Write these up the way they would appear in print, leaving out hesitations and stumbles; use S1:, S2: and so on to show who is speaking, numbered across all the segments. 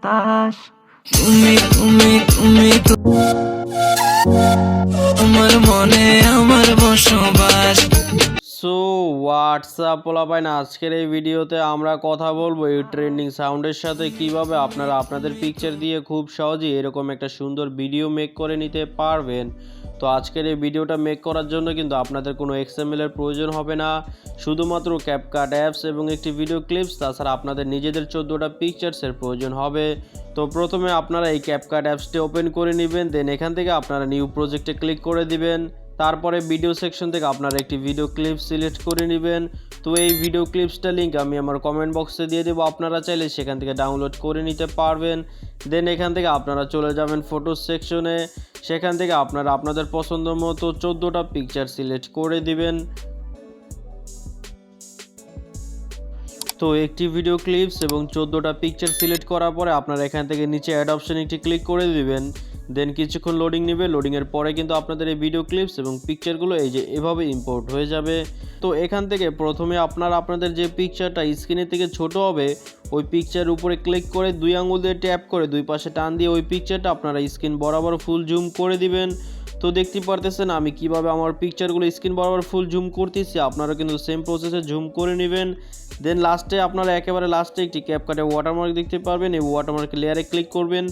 S1: বাতাস তুমি তুমি তুমি তোমার মনে আমার বসবাস।
S2: সো হোয়াটসঅ্যাপ পোলাপাইন, আজকের এই ভিডিওতে আমরা কথা বলবো এই ট্রেন্ডিং সাউন্ডের সাথে কিভাবে আপনারা আপনাদের পিকচার দিয়ে খুব সহজেই এরকম একটা সুন্দর ভিডিও মেক করে নিতে পারবেন। তো আজকের এই ভিডিওটা মেক করার জন্য কিন্তু আপনাদের কোনো XML এর প্রয়োজন হবে না, শুধুমাত্র ক্যাপকাট অ্যাপস এবং একটি ভিডিও ক্লিপস, তাছাড়া আপনাদের নিজেদের 14টা পিকচার্সের প্রয়োজন হবে। তো প্রথমে আপনারা এই ক্যাপকাট অ্যাপসটি ওপেন করে নেবেন, দেন এখান থেকে আপনারা নিউ প্রজেক্টে ক্লিক করে দিবেন। তারপরে ভিডিও সেকশন থেকে আপনারা একটি ভিডিও ক্লিপ সিলেক্ট করে নেবেন। তো এই ভিডিও ক্লিপসটা লিঙ্ক আমি আমার কমেন্ট বক্সে দিয়ে দেবো, আপনারা চাইলে সেখান থেকে ডাউনলোড করে নিতে পারবেন। দেন এখান থেকে আপনারা চলে যাবেন ফটো সেকশনে, সেখান থেকে আপনারা আপনাদের পছন্দ মতো 14টা পিকচার সিলেক্ট করে দিবেন। তো একটি ভিডিও ক্লিপস এবং 14টা পিকচার সিলেক্ট করার পরে আপনারা এখান থেকে নিচে অ্যাড অপশন একটি ক্লিক করে দিবেন। দেন কিছুক্ষণ লোডিং নেবে, লোডিংয়ের পরে কিন্তু আপনাদের এই ভিডিও ক্লিপস এবং পিকচারগুলো এই যে এভাবে ইম্পোর্ট হয়ে যাবে। তো এখান থেকে প্রথমে আপনারা আপনাদের যে পিকচারটা স্ক্রিনের থেকে ছোট হবে ওই পিকচারের উপরে ক্লিক করে 2 আঙুল দিয়ে ট্যাপ করে 2 পাশে টান দিয়ে ওই পিকচারটা আপনারা স্ক্রিন বরাবর ফুল জুম করে দিবেন। তো দেখতে পারতেছেন আমি কিভাবে আমার পিকচারগুলো স্ক্রিন বরাবর ফুল জুম করতেছি, আপনারা কিন্তু সেম প্রসেসে জুম করে নেবেন। দেন লাস্টে আপনারা একেবারে লাস্টে একটি ক্যাপকাটে ওয়াটারমার্ক দেখতে পারবেন, এই ওয়াটারমার্ক লেয়ারে ক্লিক করবেন,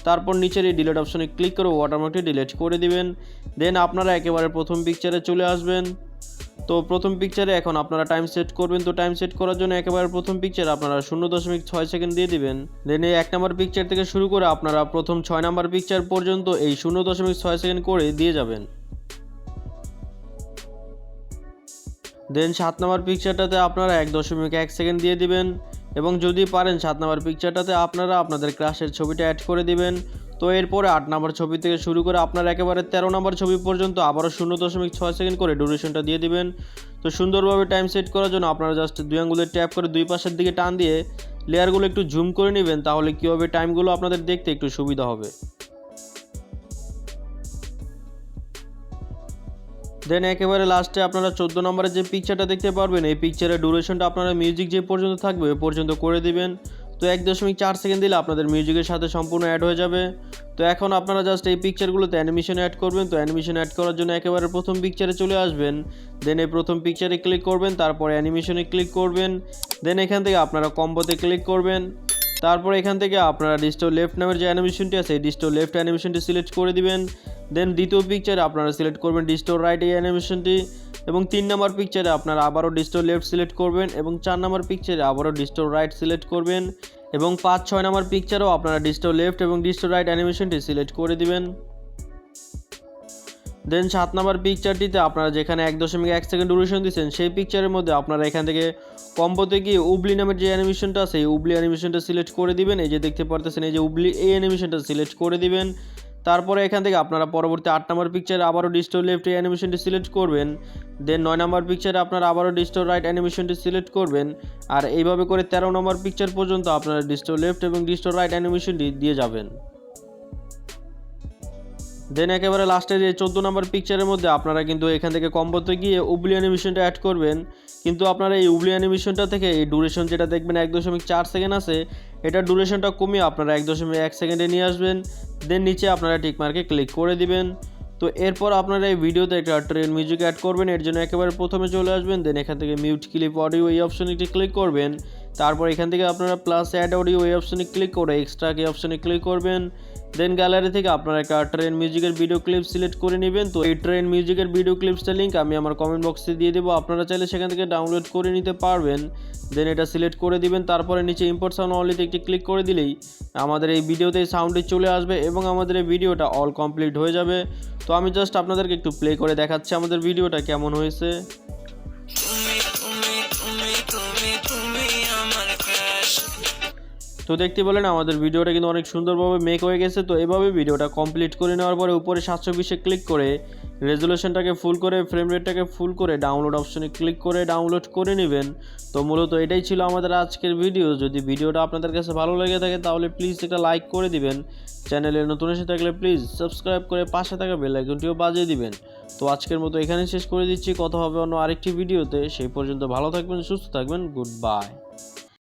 S2: তারপর নিচের এই ডিলিট অপশনে ক্লিক করে ওয়াটারমার্কটি ডিলিট করে দিবেন। দেন আপনারা একেবারে প্রথম পিকচারে চলে আসবেন। তো প্রথম পিকচারে এখন আপনারা টাইম সেট করবেন। তো টাইম সেট করার জন্য একেবারে প্রথম পিকচার আপনারা 0.6 সেকেন্ড দিয়ে দিবেন। দেন এই 1 নম্বর পিকচার থেকে শুরু করে আপনারা প্রথম 6 নম্বর পিকচার পর্যন্ত এই 0.6 সেকেন্ড করে দিয়ে যাবেন। দেন 7 নম্বর পিকচারটাতে আপনারা 1.1 সেকেন্ড দিয়ে দিবেন, এবং যদি পারেন 7 নম্বর পিকচারটাতে আপনারা আপনাদের ক্রাশের ছবিটা অ্যাড করে দিবেন। তো এরপরে 8 নম্বর ছবি থেকে শুরু করে আপনারা একেবারে 13 নম্বর ছবি পর্যন্ত আবারও 0.6 সেকেন্ড করে ডিউরেশনটা দিয়ে দিবেন। তো সুন্দরভাবে টাইম সেট করার জন্য আপনারা জাস্ট 2 আঙুলে ট্যাপ করে 2 পাশের দিকে টান দিয়ে লেয়ারগুলো একটু জুম করে নেবেন, তাহলে কী হবে টাইমগুলো আপনাদের দেখতে একটু সুবিধা হবে। দেন একেবারে লাস্টে আপনারা 14 নম্বরের যে পিকচারটা দেখতে পারবেন, এই পিকচারের ডিউরেশনটা আপনারা মিউজিক যে পর্যন্ত থাকবে ওই পর্যন্ত করে দিবেন। তো 1.4 সেকেন্ড দিলে আপনাদের মিউজিকের সাথে সম্পূর্ণ অ্যাড হয়ে যাবে। তো এখন আপনারা জাস্ট এই পিকচারগুলোতে অ্যানিমেশন অ্যাড করবেন। তো অ্যানিমেশন অ্যাড করার জন্য একেবারে প্রথম পিকচারে চলে আসবেন, দেন এই প্রথম পিকচারে ক্লিক করবেন, তারপরে অ্যানিমেশনে ক্লিক করবেন। দেন এখান থেকে আপনারা কম্বোতে ক্লিক করবেন, তারপর এখান থেকে আপনারা ডিস্টো লেফট নামের যে অ্যানিমেশনটি আছে এই ডিস্টো লেফট অ্যানিমেশনটি সিলেক্ট করে দিবেন। দেন দ্বিতীয় পিকচারে আপনারা সিলেক্ট করবেন ডিস্টো রাইট এই অ্যানিমেশনটি, এবং 3 নম্বর পিকচারে আপনারা আবারও ডিস্টো লেফট সিলেক্ট করবেন, এবং 4 নম্বর পিকচারে আবারও ডিস্টো রাইট সিলেক্ট করবেন, এবং 5-6 নম্বর পিকচারেও আপনারা ডিস্টো লেফট এবং ডিস্টো রাইট অ্যানিমেশনটি সিলেক্ট করে দিবেন। দেন 7 নম্বর পিকচারটিতে আপনারা যেখানে 1.1 সেকেন্ড ডিউরেশন দিচ্ছেন সেই পিকচারের মধ্যে আপনারা এখান থেকে কম্বোতে গিয়ে উবলি নামের যে অ্যানিমেশনটা আছে এই উবলি অ্যানিমেশনটা সিলেক্ট করে দিবেন। এই যে দেখতে পারতেছেন এই যে উবলি এই অ্যানিমেশনটা সিলেক্ট করে দিবেন। তারপরে এখান থেকে আপনারা পরবর্তী 8 নম্বর পিকচারে আবারও ডিস্টো লেফট এই অ্যানিমেশনটি সিলেক্ট করবেন। দেন 9 নম্বর পিকচারে আপনারা আবারও ডিস্টো রাইট অ্যানিমেশনটি সিলেক্ট করবেন, আর এইভাবে করে 13 নম্বর পিকচার পর্যন্ত আপনারা ডিস্টো লেফট এবং ডিস্টো রাইট অ্যানিমেশনটি দিয়ে যাবেন। দেন একেবারে লাস্টের এই 14 নম্বর পিকচারের মধ্যে আপনারা কিন্তু এখান থেকে কম্বোতে গিয়ে উবলি অ্যানিমেশনটা অ্যাড করবেন, কিন্তু আপনারা এই উবলি অ্যানিমেশনটা থেকে এই ডিউরেশন যেটা দেখবেন 1.4 সেকেন্ড আছে এটা ডিউরেশনটা কমিয়ে আপনারা 1.1 সেকেন্ডে নিয়ে আসবেন। দেন নিচে আপনারা টিকমার্কে ক্লিক করে দিবেন। তো এরপর আপনারা এই ভিডিওতে একটা ট্রেন মিউজিক অ্যাড করবেন, এর জন্য একেবারে প্রথমে চলে আসবেন, দেন এখান থেকে মিউট ক্লিপ অডিও এই অপশনে ক্লিক করবেন, তারপর এখান থেকে আপনারা প্লাস অ্যাড অডিও এই অপশনে ক্লিক করে এক্সট্রা এই অপশনে ক্লিক করবেন। দেন গ্যালারি থেকে আপনারা একটা ট্রেন মিউজিকের ভিডিও ক্লিপ সিলেক্ট করে নেবেন। তো এই ট্রেন মিউজিকের ভিডিও ক্লিপসটার লিঙ্ক আমি আমার কমেন্ট বক্সে দিয়ে দেবো, আপনারা চাইলে সেখান থেকে ডাউনলোড করে নিতে পারবেন। দেন এটা সিলেক্ট করে দিবেন, তারপরে নিচে ইম্পোর্ট সাউন্ড অনলিতে একটি ক্লিক করে দিলেই আমাদের এই ভিডিওতে এই সাউন্ডটি চলে আসবে এবং আমাদের এই ভিডিওটা অল কমপ্লিট হয়ে যাবে। তো আমি জাস্ট আপনাদেরকে একটু প্লে করে দেখাচ্ছি আমাদের ভিডিওটা কেমন হয়েছে। তো দেখতে বলেন আমাদের ভিডিওটা কিন্তু অনেক সুন্দরভাবে মেক হয়ে গেছে। তো এভাবে ভিডিওটা কমপ্লিট করে নেওয়ার পরে উপরে 720-এ ক্লিক করে রেজুলেশনটাকে ফুল করে ফ্রেম রেটটাকে ফুল করে ডাউনলোড অপশনে ক্লিক করে ডাউনলোড করে নেবেন। তো মূলত এটাই ছিল আমাদের আজকের ভিডিও। যদি ভিডিওটা আপনাদের কাছে ভালো লেগে থাকে তাহলে প্লিজ একটা লাইক করে দিবেন, চ্যানেলে নতুন এসে থাকলে প্লিজ সাবস্ক্রাইব করে পাশে থাকা বেল আইকনটিও বাজিয়ে দিবেন। তো আজকের মতো এখানেই শেষ করে দিচ্ছি, কথা হবে অন্য আরেকটি ভিডিওতে। সেই পর্যন্ত ভালো থাকবেন, সুস্থ থাকবেন, গুড বাই।